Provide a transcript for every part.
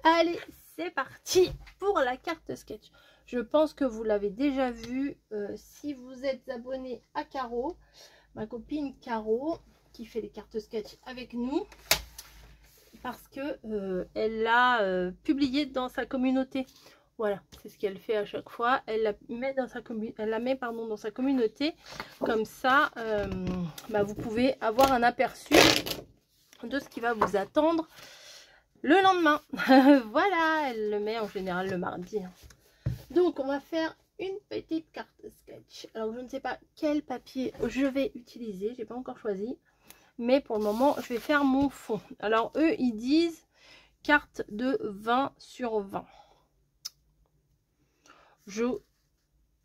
Allez, c'est parti pour la carte sketch. Je pense que vous l'avez déjà vu si vous êtes abonné à Caro, ma copine Caro, qui fait les cartes sketch avec nous, parce que elle l'a publié dans sa communauté. Voilà, c'est ce qu'elle fait à chaque fois. Elle la met dans sa dans sa communauté. Comme ça, vous pouvez avoir un aperçu de ce qui va vous attendre le lendemain. Voilà, elle le met en général le mardi. Donc, on va faire une petite carte sketch. Alors, je ne sais pas quel papier je vais utiliser. J'ai pas encore choisi. Mais pour le moment, je vais faire mon fond. Alors, eux, ils disent carte de 20 sur 20. Je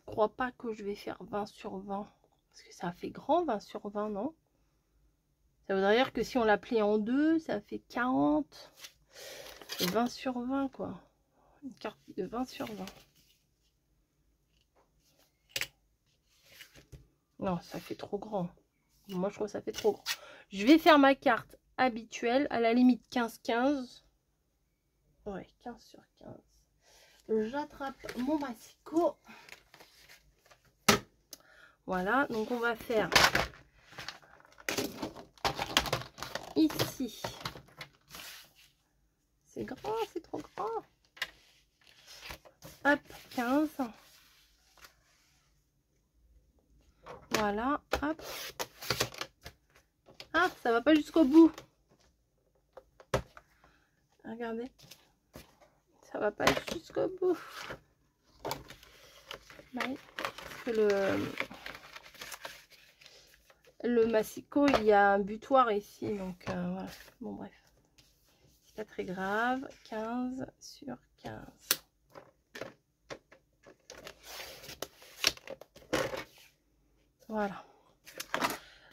crois pas que je vais faire 20 sur 20. Parce que ça fait grand, 20 sur 20, non? Ça voudrait dire que si on la plie en deux, ça fait 40. 20 sur 20, quoi. Une carte de 20 sur 20. Non, ça fait trop grand. Moi, je trouve que ça fait trop grand. Je vais faire ma carte habituelle, à la limite 15-15. Ouais, 15 sur 15. J'attrape mon massicot. Voilà, donc on va faire ici. C'est grand, c'est trop grand. Hop, 15. Voilà, hop. Ah, ça va pas jusqu'au bout. Regardez. Ça va pas jusqu'au bout. Ouais, parce que le massicot, il y a un butoir ici. Donc, voilà. Bon, bref. C'est pas très grave. 15 sur 15. Voilà.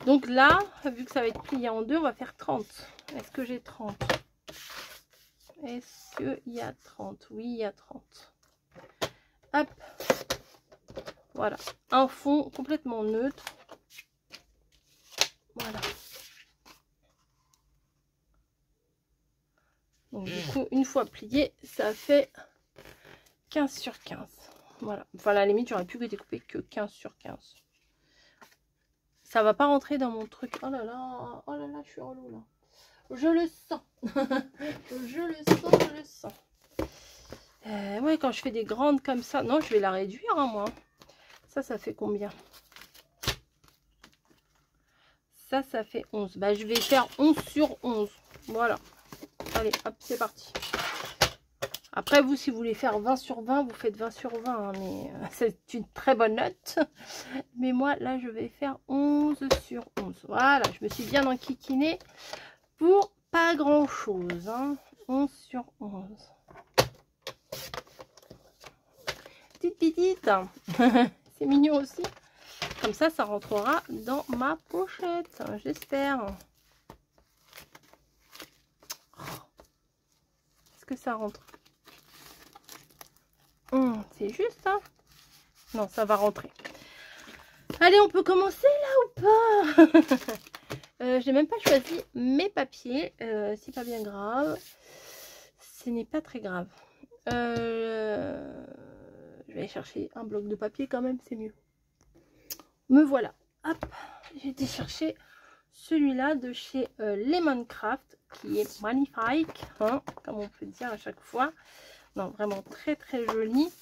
Donc là, vu que ça va être plié en deux, on va faire 30. Est-ce que j'ai 30? Est-ce qu'il y a 30? Oui, il y a 30. Hop. Voilà. Un fond complètement neutre. Voilà. Donc du coup, une fois plié, ça fait 15 sur 15. Voilà. Enfin, à la limite, j'aurais pu découper que 15 sur 15. Ça va pas rentrer dans mon truc. Oh là là, je suis relou là. Je le sens. Je le sens. Ouais, quand je fais des grandes comme ça. Non, je vais la réduire, hein, moi. Ça fait combien? Ça fait 11. Bah, je vais faire 11 sur 11. Voilà. Allez, hop, c'est parti. Après, vous, si vous voulez faire 20 sur 20, vous faites 20 sur 20. Hein, mais c'est une très bonne note. Mais moi, là, je vais faire 11 sur 11. Voilà, je me suis bien enquiquinée pour pas grand-chose. Hein. 11 sur 11. Petite. C'est mignon aussi. Comme ça, ça rentrera dans ma pochette. J'espère. Est-ce que ça rentre? C'est juste, hein? Non, ça va rentrer. Allez, on peut commencer là ou pas? J'ai même pas choisi mes papiers. C'est pas bien grave. Ce n'est pas très grave. Je vais chercher un bloc de papier quand même, c'est mieux. Me voilà. Hop, j'ai été chercher celui-là de chez Lemoncraft, qui est magnifique, hein, comme on peut dire à chaque fois. Non, vraiment très très joli.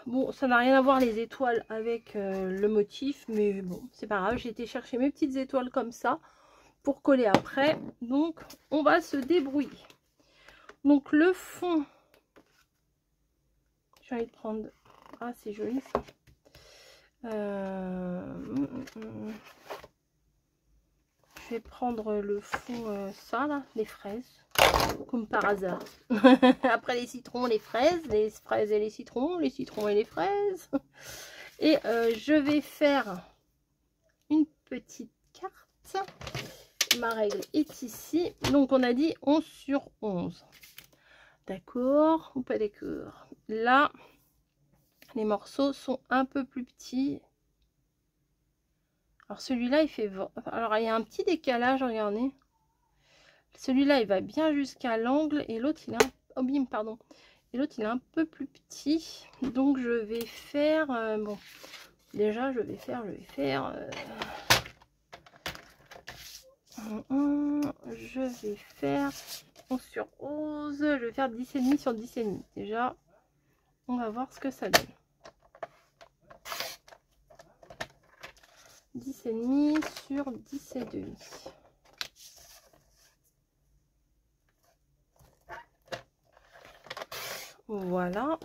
Bon, ça n'a rien à voir les étoiles avec le motif, mais bon, c'est pas grave. J'ai été chercher mes petites étoiles comme ça pour coller après. Donc, on va se débrouiller. Donc, le fond, j'ai envie de prendre... Ah, c'est joli ça. Je vais prendre le fond, ça là, les fraises, comme par hasard. Après les citrons, les fraises et les citrons et les fraises. Et je vais faire une petite carte. Ma règle est ici. Donc on a dit 11 sur 11. D'accord ou pas d'accord? Là, les morceaux sont un peu plus petits. Alors celui-là, il fait... Alors il y a un petit décalage, regardez. Celui-là, il va bien jusqu'à l'angle et l'autre, il est un... oh, bim, pardon. Et l'autre, il est un peu plus petit. Donc, je vais faire... bon, déjà, je vais faire... je vais faire 11 sur 11. Je vais faire 10,5 sur 10,5. Déjà, on va voir ce que ça donne. 10,5 sur 10,5. Voilà.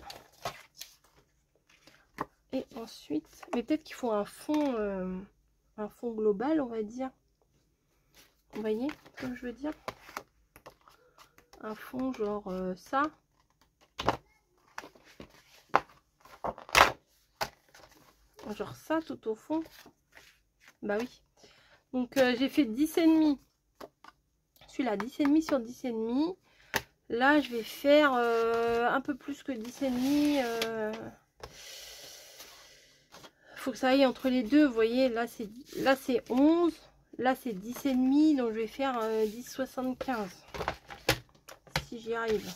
Et ensuite, mais peut-être qu'il faut un fond global, on va dire. Vous voyez ce que je veux dire? Un fond genre ça. Genre ça tout au fond. Bah oui. Donc j'ai fait 10,5. Celui-là, 10,5 sur 10,5. Là, je vais faire un peu plus que 10,5. Faut que ça aille entre les deux. Vous voyez, là c'est 11. Là c'est 10,5. Donc je vais faire 10,75. Si j'y arrive.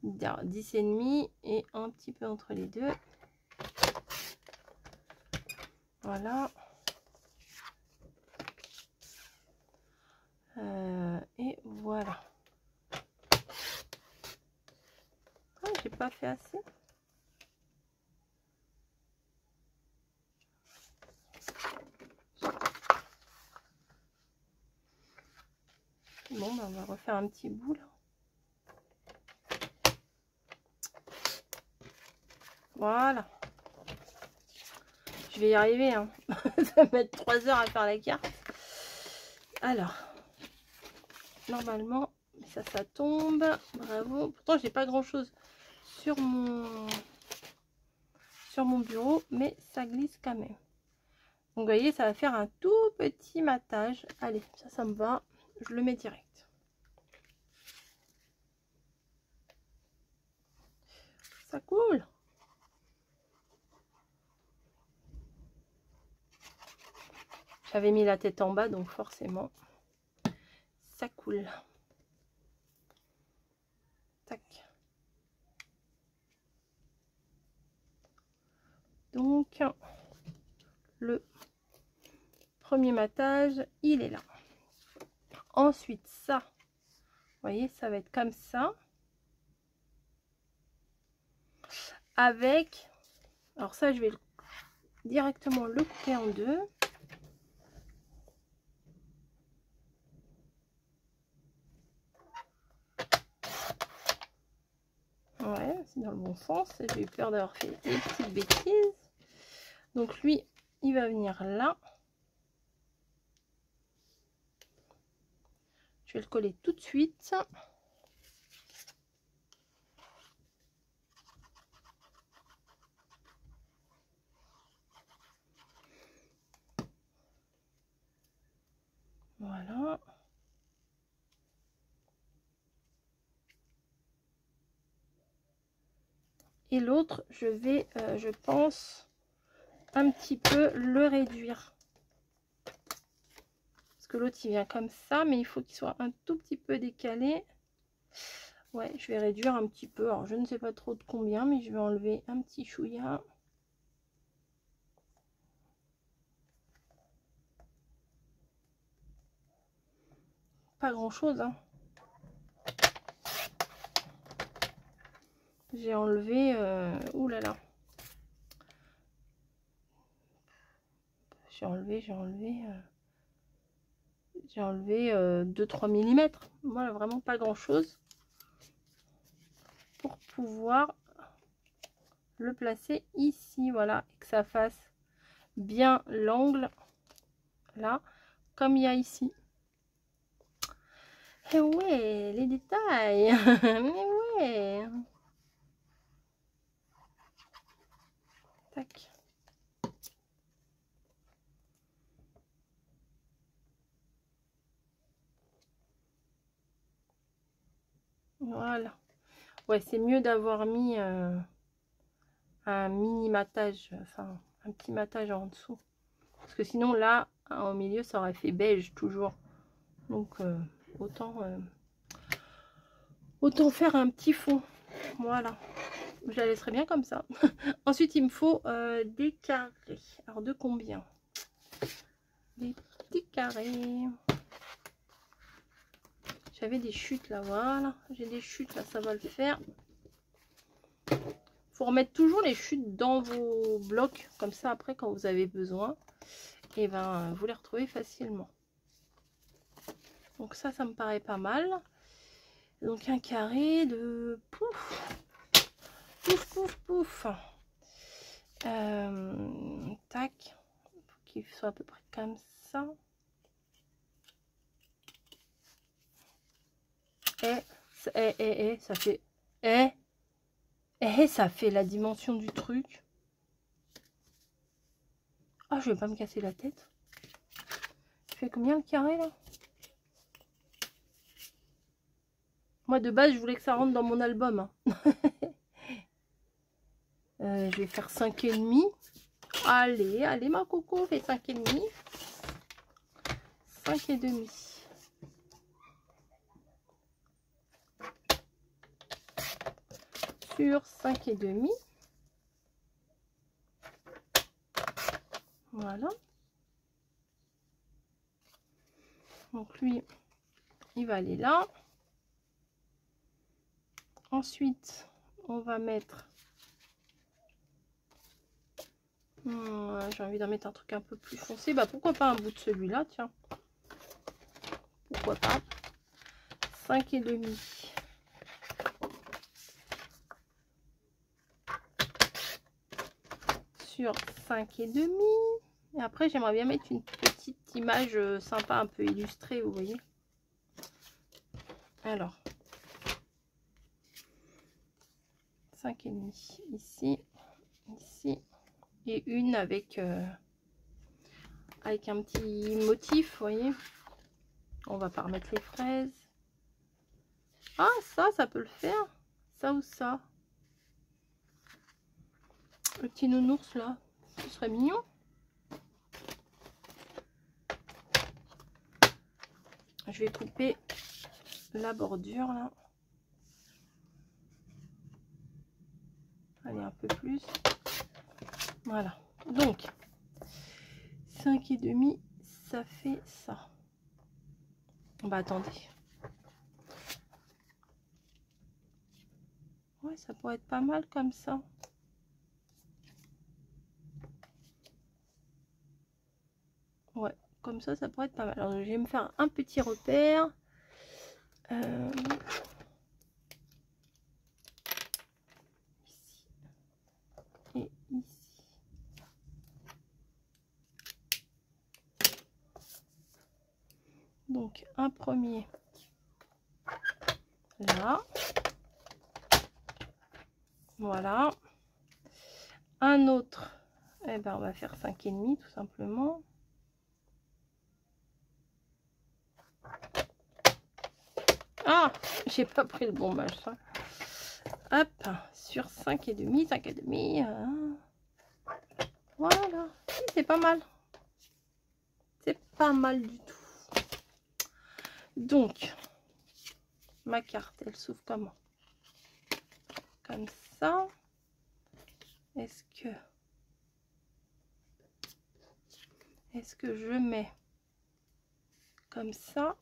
10,5 et un petit peu entre les deux. Voilà. Et voilà. Ah, j'ai pas fait assez. Bon, ben, on va refaire un petit bout là. Voilà. Je vais y arriver. Hein. Ça va mettre 3 heures à faire la carte. Alors, normalement, ça tombe. Bravo. Pourtant, j'ai pas grand chose sur mon bureau, mais ça glisse quand même. Donc, vous voyez, ça va faire un tout petit matage. Allez, ça me va. Je le mets direct. Ça coule. J'avais mis la tête en bas, donc forcément, ça coule. Tac. Donc, le premier matage, il est là. Ensuite, ça, vous voyez, ça va être comme ça. Avec, alors ça, je vais directement le couper en deux. Ouais, c'est dans le bon sens. J'ai eu peur d'avoir fait des petites bêtises. Donc lui, il va venir là. Je vais le coller tout de suite. Voilà. Et l'autre, je vais, je pense, un petit peu le réduire. Parce que l'autre, il vient comme ça, mais il faut qu'il soit un tout petit peu décalé. Ouais, je vais réduire un petit peu. Alors, je ne sais pas trop de combien, mais je vais enlever un petit chouïa. Pas grand-chose, hein. J'ai enlevé... ouh là là. J'ai enlevé 2-3 mm. Voilà, vraiment pas grand-chose. Pour pouvoir le placer ici, voilà. Et que ça fasse bien l'angle, là, comme il y a ici. Et ouais, les détails. Mais ouais. Tac. Voilà. Ouais, c'est mieux d'avoir mis un mini matage, enfin un petit matage en dessous. Parce que sinon là, au milieu, ça aurait fait beige toujours. Donc autant faire un petit fond. Voilà, je la laisserai bien comme ça. Ensuite il me faut des carrés. Alors de combien? Des petits carrés. J'avais des chutes là, voilà, j'ai des chutes là, ça va le faire. Faut remettre toujours les chutes dans vos blocs, comme ça après quand vous avez besoin, et ben vous les retrouvez facilement. Donc ça me paraît pas mal. Donc un carré de pouf, pouf, pouf, pouf. Tac, faut qu'il soit à peu près comme ça. Et ça fait ça fait la dimension du truc. Ah, je vais pas me casser la tête. Je fais combien le carré là? Moi de base je voulais que ça rentre dans mon album, hein. Je vais faire 5,5. Allez ma coco, fais 5,5. 5,5. Sur 5,5. Voilà. Donc lui, il va aller là. Ensuite, on va mettre... j'ai envie d'en mettre un truc un peu plus foncé. Bah pourquoi pas un bout de celui-là, tiens. Pourquoi pas. 5,5. Sur 5,5. Et après, j'aimerais bien mettre une petite image sympa, un peu illustrée, vous voyez. Alors, 5,5 ici, ici, et une avec un petit motif, vous voyez. On va pas remettre les fraises. Ah, ça peut le faire. Ça ou ça. Le petit nounours là, ce serait mignon. Je vais couper la bordure là. Allez, un peu plus. Voilà. Donc, 5,5, ça fait ça. Bah attendez. Ouais, ça pourrait être pas mal comme ça. Ouais, comme ça pourrait être pas mal. Alors, je vais me faire un petit repère. Ici et ici. Donc, un premier là. Voilà. Un autre, eh ben, on va faire 5,5 tout simplement. Ah, j'ai pas pris le bon machin. Hop, sur 5,5, 5,5. Voilà, c'est pas mal. C'est pas mal du tout. Donc, ma carte, elle s'ouvre comment? Comme ça. Est-ce que je mets comme ça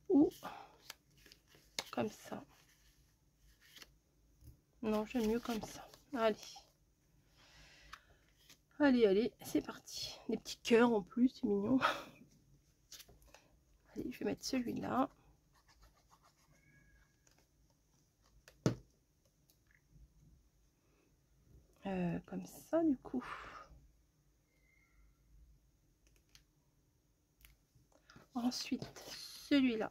ou comme ça? Non, j'aime mieux comme ça. Allez, c'est parti. Des petits cœurs en plus, c'est mignon. Allez, je vais mettre celui-là. Comme ça, du coup. Ensuite, celui-là.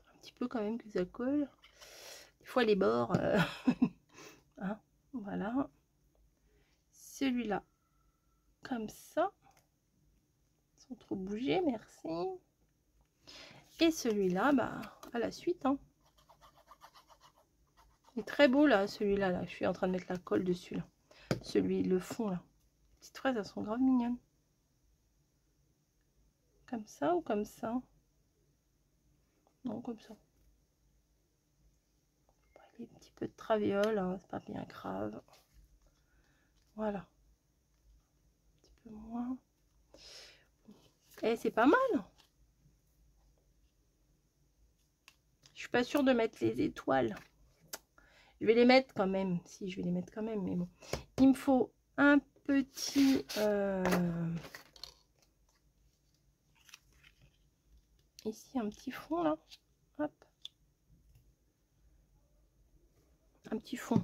Un petit peu quand même que ça colle. Des fois, les bords... hein, voilà. Celui-là, comme ça. Sans trop bouger, merci. Et celui-là, bah, à la suite. Hein. Il est très beau, là, celui-là. Là. Je suis en train de mettre la colle dessus, là. le fond là. Les petites fraises, elles sont grave mignonnes. Comme ça ou comme ça? Non, comme ça. Il y a un petit peu de traviole, hein, c'est pas bien grave. Voilà. Un petit peu moins. Et c'est pas mal. Je suis pas sûre de mettre les étoiles. Je vais les mettre quand même. Si, je vais les mettre quand même, mais bon. Il me faut un petit... Ici, un petit fond, là. Hop. Un petit fond.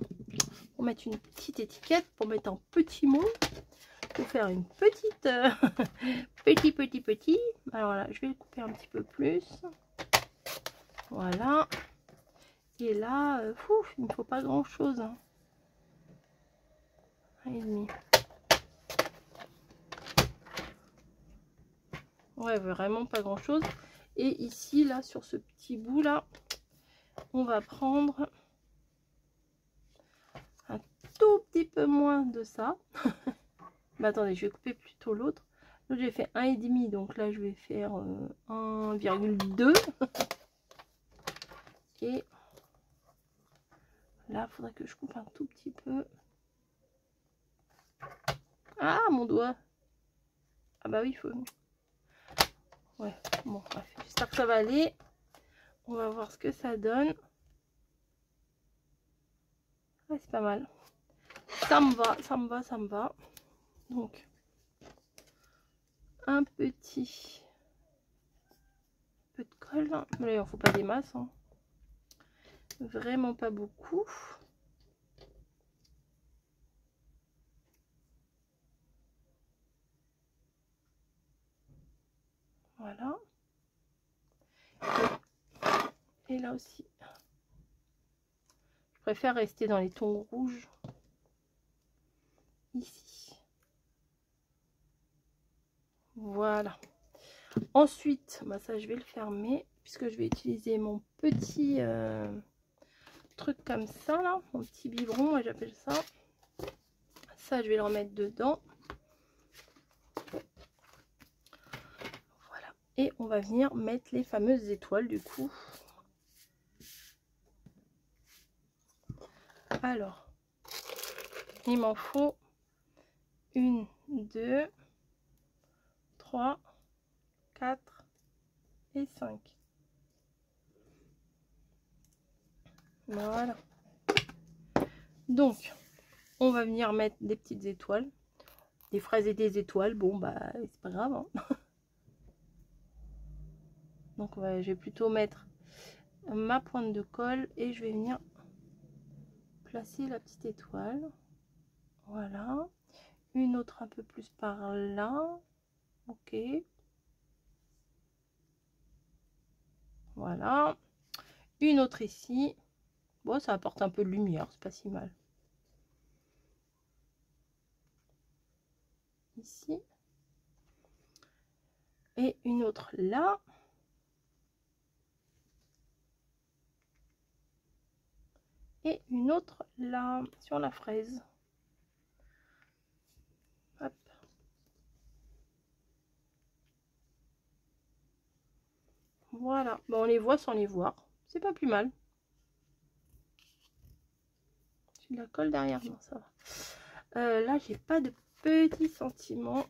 Pour mettre une petite étiquette, pour mettre un petit mot. Pour faire une petite... petit. Alors là, je vais le couper un petit peu plus. Voilà. Et là, il ne me faut pas grand chose. Hein. 1,5. Ouais, vraiment pas grand chose. Et ici, là, sur ce petit bout là, on va prendre un tout petit peu moins de ça. Mais attendez, je vais couper plutôt l'autre. L'autre, j'ai fait 1,5, donc là, je vais faire 1,2. Et là, il faudrait que je coupe un tout petit peu. Ah, mon doigt. Ah bah oui, il faut... Ouais, bon, bref, j'espère que ça va aller. On va voir ce que ça donne. Ouais, c'est pas mal. Ça me va. Donc, un petit peu de colle. Mais il en faut pas des masses. Hein. Vraiment pas beaucoup. Voilà. Et là aussi. Je préfère rester dans les tons rouges. Ici. Voilà. Ensuite, bah ça je vais le fermer puisque je vais utiliser mon petit truc comme ça là, mon petit biberon, moi j'appelle ça. Ça je vais le remettre dedans. Voilà. Et on va venir mettre les fameuses étoiles du coup. Alors, il m'en faut 1, 2, 3, 4 et 5. Voilà. Donc, on va venir mettre des petites étoiles. Des fraises et des étoiles. Bon, bah, c'est pas grave. Hein. Donc, ouais, je vais plutôt mettre ma pointe de colle et je vais venir placer la petite étoile. Voilà. Une autre un peu plus par là. Ok. Voilà. Une autre ici. Bon, ça apporte un peu de lumière, c'est pas si mal. Ici. Et une autre là. Et une autre là, sur la fraise. Hop. Voilà. Bon, on les voit sans les voir. C'est pas plus mal. J'ai de la colle derrière, non, ça va. Là, j'ai pas de petits sentiments.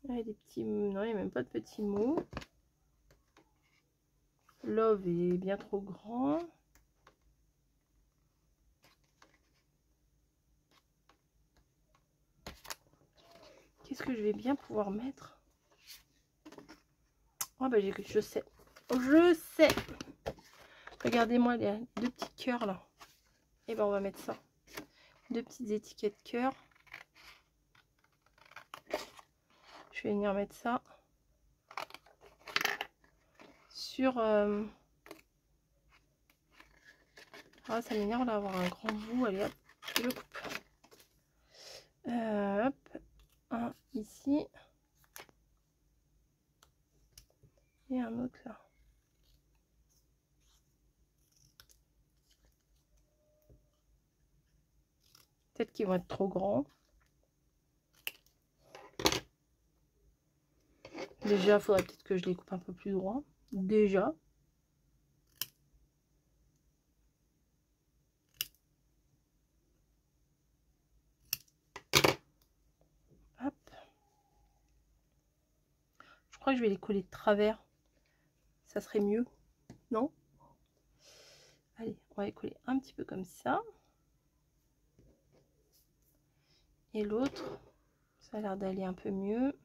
Il y a des petits... Non, il n'y a même pas de petits mots. Love est bien trop grand. Qu'est-ce que je vais bien pouvoir mettre? Oh bah je sais. Je sais. Regardez-moi les deux petits cœurs là. Et ben on va mettre ça. Deux petites étiquettes cœur. Je vais venir mettre ça sur... Ah, ça m'énerve d'avoir un grand bout. Allez hop, je le coupe. Hop, un ici. Et un autre là. Peut-être qu'ils vont être trop grands. Déjà, il faudrait peut-être que je les coupe un peu plus droit. Déjà. Hop. Je crois que je vais les coller de travers. Ça serait mieux. Non? Allez, on va les coller un petit peu comme ça. Et l'autre, ça a l'air d'aller un peu mieux.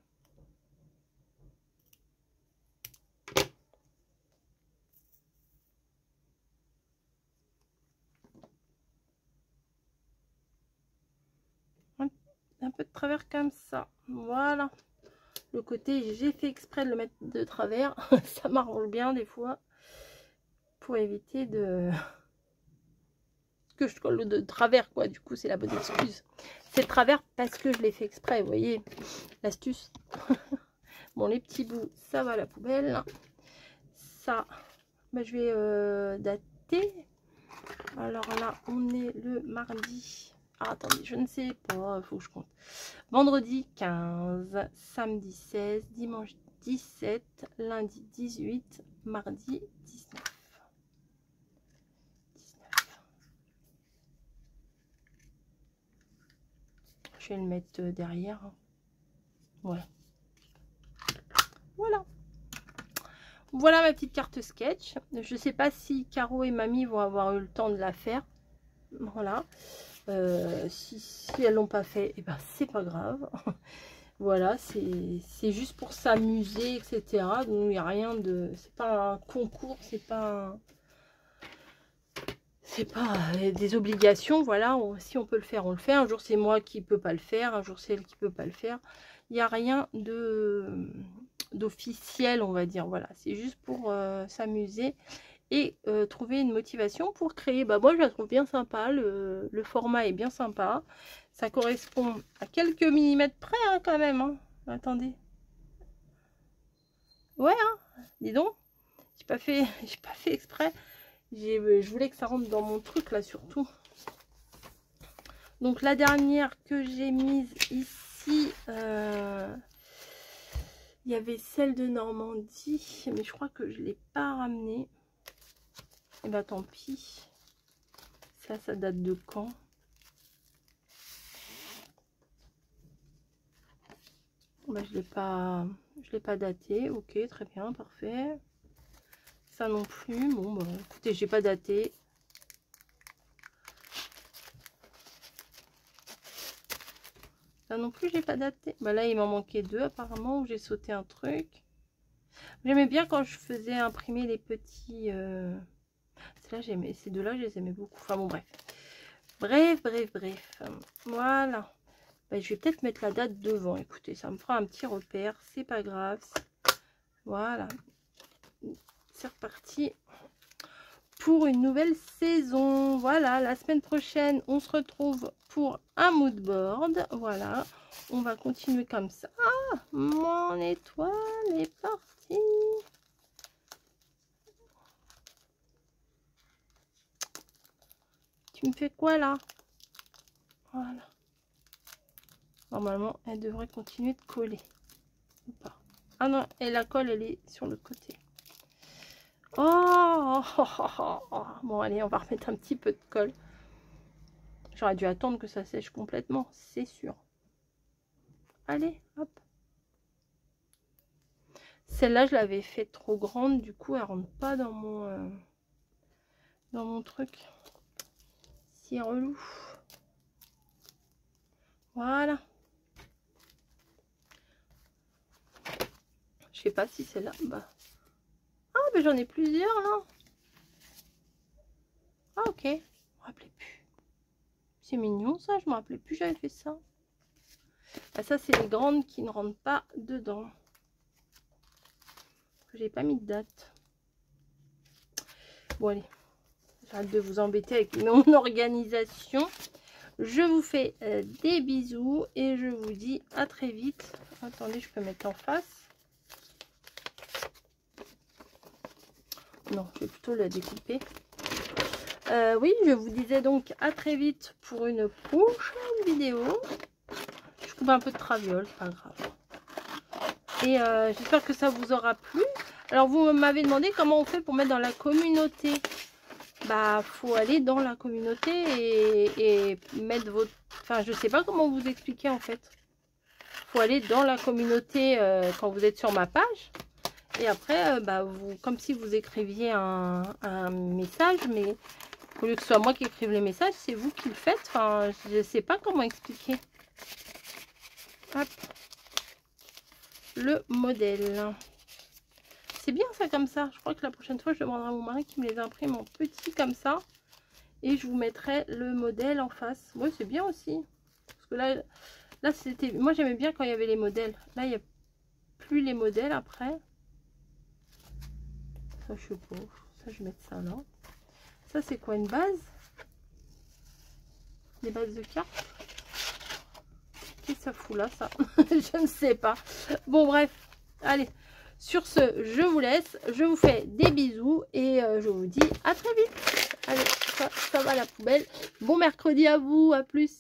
Un peu de travers comme ça. Voilà. Le côté, j'ai fait exprès de le mettre de travers. Ça m'arrange bien des fois. Pour éviter de... que je colle de travers, quoi. Du coup, c'est la bonne excuse. C'est de travers parce que je l'ai fait exprès, vous voyez. L'astuce. Bon, les petits bouts, ça va à la poubelle. Ça, bah, je vais dater. Alors là, on est le mardi. Ah, attendez, je ne sais pas, il faut que je compte. Vendredi 15, samedi 16, dimanche 17, lundi 18, mardi 19. Je vais le mettre derrière. Ouais. Voilà. Voilà ma petite carte sketch. Je ne sais pas si Caro et Mamie vont avoir eu le temps de la faire. Voilà. Si elles l'ont pas fait, et ben c'est pas grave. Voilà, c'est juste pour s'amuser, etc. Donc il n'y a rien de... C'est pas un concours, c'est pas des obligations. Voilà, si on peut le faire, on le fait. Un jour c'est moi qui peux pas le faire, un jour c'est elle qui peut pas le faire. Il n'y a rien d'officiel, on va dire. Voilà, c'est juste pour s'amuser et trouver une motivation pour créer. Bah moi je la trouve bien sympa, le format est bien sympa, ça correspond à quelques millimètres près hein, quand même hein. Attendez, ouais hein, dis donc, j'ai pas fait exprès, je voulais que ça rentre dans mon truc là surtout. Donc la dernière que j'ai mise ici, il y avait celle de Normandie, mais je crois que je l'ai pas ramenée. Et bah tant pis. Ça date de quand? Bah, je l'ai pas daté. Ok, très bien, parfait. Ça non plus. Bon, bah, écoutez, j'ai pas daté. Ça non plus, j'ai pas daté. Bah là, il m'en manquait deux apparemment, où j'ai sauté un truc. J'aimais bien quand je faisais imprimer les petits... Ces deux-là, je les aimais beaucoup. Enfin bon, bref. Bref. Voilà. Bah, je vais peut-être mettre la date devant. Écoutez, ça me fera un petit repère. C'est pas grave. Voilà. C'est reparti pour une nouvelle saison. Voilà, la semaine prochaine, on se retrouve pour un mood board. Voilà, on va continuer comme ça. Ah, mon étoile est partie. Tu me fais quoi là? Voilà. Normalement, elle devrait continuer de coller. Ou pas. Ah non, et la colle, elle est sur le côté. Oh, Bon, allez, on va remettre un petit peu de colle. J'aurais dû attendre que ça sèche complètement, c'est sûr. Allez, hop. Celle-là, je l'avais fait trop grande, du coup, elle rentre pas dans mon truc. C'est relou. Voilà. Je sais pas si celle-là... Bah. Ah, mais j'en ai plusieurs, là. Ah, ok. Je me rappelais plus. C'est mignon, ça. Je me rappelais plus, j'avais fait ça. Ah, ça, c'est les grandes qui ne rentrent pas dedans. J'ai pas mis de date. Bon, allez. J'arrête de vous embêter avec mon organisation. Je vous fais des bisous et je vous dis à très vite. Attendez, je peux mettre en face. Non, je vais plutôt la découper. Oui, je vous disais donc à très vite pour une prochaine vidéo. Je coupe un peu de traviole, pas grave. Et j'espère que ça vous aura plu. Alors vous m'avez demandé comment on fait pour mettre dans la communauté. Bah faut aller dans la communauté et mettre votre... Enfin je sais pas comment vous expliquer en fait. Faut aller dans la communauté quand vous êtes sur ma page. Et après bah, vous, comme si vous écriviez un message, mais au lieu que ce soit moi qui écrive les messages, c'est vous qui le faites. Enfin je sais pas comment expliquer. Hop. Le modèle. C'est bien ça comme ça. Je crois que la prochaine fois, je demanderai à mon mari qui me les imprime en petit comme ça. Et je vous mettrai le modèle en face. Oui, c'est bien aussi. Parce que là c'était... Moi, j'aimais bien quand il y avait les modèles. Là, il n'y a plus les modèles après. Ça, je sais pas. Ça, je vais mettre ça là. Ça, c'est quoi, une base? Des bases de cartes? Qu'est-ce que ça fout là, ça? Je ne sais pas. Bon, bref. Allez. Sur ce, je vous laisse. Je vous fais des bisous. Et je vous dis à très vite. Allez, ça va à la poubelle. Bon mercredi à vous. À plus.